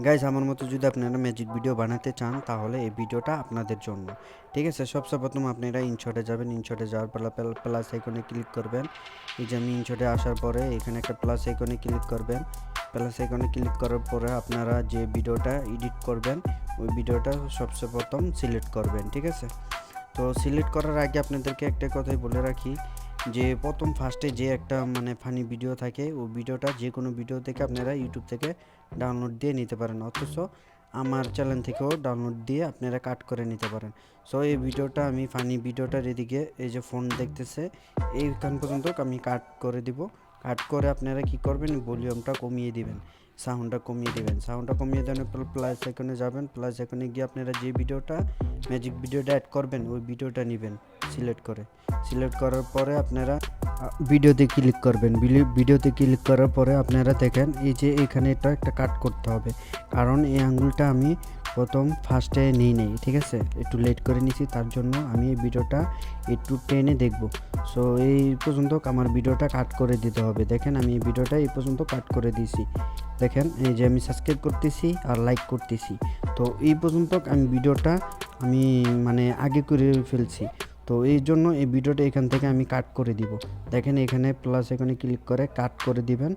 Guys আমার মতো যদি আপনারা ম্যাজিক ভিডিও বানাতে চান তাহলে এই ভিডিওটা আপনাদের জন্য। ঠিক আছে, সবচেয়ে প্রথম আপনারা ইনশটে যাবেন। ইনশটে যাওয়ার পর প্লাস আইকনে ক্লিক করবেন। এই যে আমি ইনশটে আসার পরে এখানে একটা প্লাস আইকনে ক্লিক করবেন। প্লাস আইকনে ক্লিক করার পরে আপনারা যে ভিডিওটা এডিট করবেন ওই ভিডিওটা সবচেয়ে প্রথম সিলেক্ট করবেন। ঠিক আছে, তো সিলেক্ট করার আগে আপনাদেরকে একটা কথাই বলে রাখি যে প্রথম ফার্স্টে যে একটা ফানি ভিডিও থাকে ওই ভিডিওটা যে কোনো ভিডিও থেকে আপনারা ইউটিউব থেকে ডাউনলোড দিয়ে নিতে পারেন, অথচ আমার চ্যানেল থেকেও ডাউনলোড দিয়ে আপনারা কাট করে নিতে পারেন। সো এই ভিডিওটা আমি ফানি ভিডিওটার এদিকে এই যে ফোন দেখতেছে এইখান পর্যন্ত আমি কাট করে দিব। কাট করে আপনারা কি করবেন, ভলিউমটা কমিয়ে দিবেন, সাউন্ডটা কমিয়ে দিবেন। সাউন্ডটা কমিয়ে দেওয়ার পর প্লাস আইকনে যাবেন। প্লাস আইকনে গিয়ে আপনারা যে ভিডিওটা ম্যাজিক ভিডিওটা অ্যাড করবেন ওই ভিডিওটা নেবেন সিলেক্ট করে। সিলেক্ট করার পরে আপনারা ভিডিওতে ক্লিক করবেন। ভিডিওতে ক্লিক করার পরে আপনারা দেখেন এই যে এখানে এটা একটা কাট করতে হবে, কারণ এই আঙ্গুলটা আমি প্রথম ফার্স্টে নিই নেই। ঠিক আছে, একটু লেট করে নিছি, তার জন্য আমি এই ভিডিওটা একটু টেনে দেখব। সো এই পর্যন্ত আমার ভিডিওটা কাট করে দিতে হবে। দেখেন আমি এই ভিডিওটা এই পর্যন্ত কাট করে দিয়েছি। দেখেন এই যে আমি সাবস্ক্রাইব করতেছি আর লাইক করতেছি, তো এই পর্যন্ত আমি ভিডিওটা আমি আগে করে ফেলছি। তো এই জন্য এই ভিডিওটা এখান থেকে আমি কাট করে দিব। দেখেন এখানে প্লাস এখানে ক্লিক করে কাট করে দিবেন।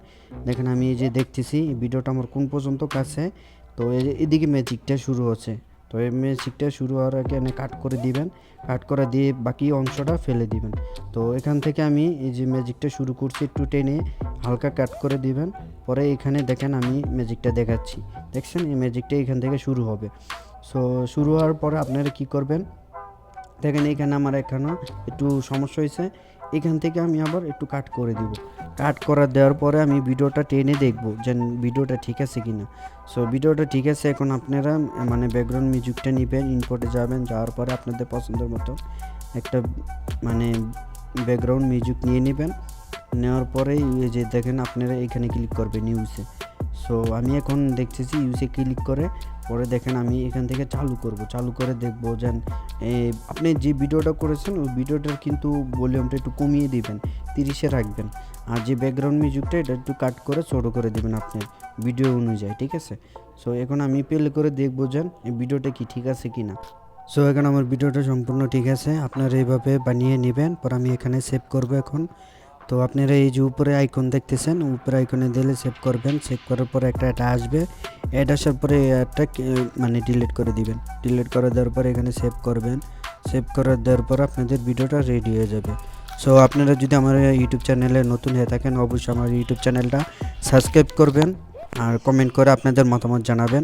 দেখেন আমি এই যে দেখতেছি এই ভিডিওটা আমার কোন পর্যন্ত কাছে, তো এদিকে ম্যাজিকটা শুরু হচ্ছে। তো এই ম্যাজিকটা শুরু হওয়ার আগে এখানে কাট করে দিবেন। কাট করে দিয়ে বাকি অংশটা ফেলে দিবেন। তো এখান থেকে আমি এই যে ম্যাজিকটা শুরু করছি একটু টেনে হালকা কাট করে দিবেন। পরে এখানে দেখেন আমি ম্যাজিকটা দেখাচ্ছি, দেখছেন এই ম্যাজিকটা এখান থেকে শুরু হবে। সো শুরু হওয়ার পরে আপনারা কি করবেন, দেখেন এখানে আমার এখানে একটু সমস্যা হয়েছে, এখান থেকে আমি আবার একটু কাট করে দিব। কাট করা দেওয়ার পরে আমি ভিডিওটা টেনে দেখব যে ভিডিওটা ঠিক আছে কি না। সো ভিডিওটা ঠিক আছে। এখন আপনারা ব্যাকগ্রাউন্ড মিউজিকটা নেবেন, ইনপুটে যাবেন, যাওয়ার পরে আপনাদের পছন্দের মতো একটা ব্যাকগ্রাউন্ড মিউজিক নিয়ে নেবেন। নেওয়ার পরে এই যে দেখেন আপনারা এখানে ক্লিক করবেন ইউসে। সো আমি এখন দেখতেছি ইউসে ক্লিক করে পরে দেখেন আমি এখান থেকে চালু করে দেখবো যে আপনি যে ভিডিওটা করেছেন ওই ভিডিওটার কিন্তু ভলিউমটা একটু কমিয়ে দিবেন, 30-এ রাখবেন। আর যে ব্যাকগ্রাউন্ড মিউজিকটা এটা একটু কাট করে ছোটো করে দিবেন আপনার ভিডিও অনুযায়ী। ঠিক আছে, সো এখন আমি প্লে করে দেখবো যে এই ভিডিওটা কি ঠিক আছে কি না। সো এখন আমার ভিডিওটা সম্পূর্ণ ঠিক আছে, আপনারা এইভাবে বানিয়ে নেবেন। পর আমি এখানে সেভ করব এখন। তো আপনারা এই যে উপরে আইকন দেখতেছেন, উপরে আইকনে দিলে সেভ করবেন। সেভ করার পরে এটা আসবে, অ্যাড আসার পরে অ্যাডটা ডিলিট করে দিবেন। ডিলিট করে দেওয়ার পরে এখানে সেভ করবেন। সেভ করে দেওয়ার পর আপনাদের ভিডিওটা রেডি হয়ে যাবে। সো আপনারা যদি আমার ইউটিউব চ্যানেলে নতুন হয়ে থাকেন অবশ্যই আমার ইউটিউব চ্যানেলটা সাবস্ক্রাইব করবেন আর কমেন্ট করে আপনাদের মতামত জানাবেন।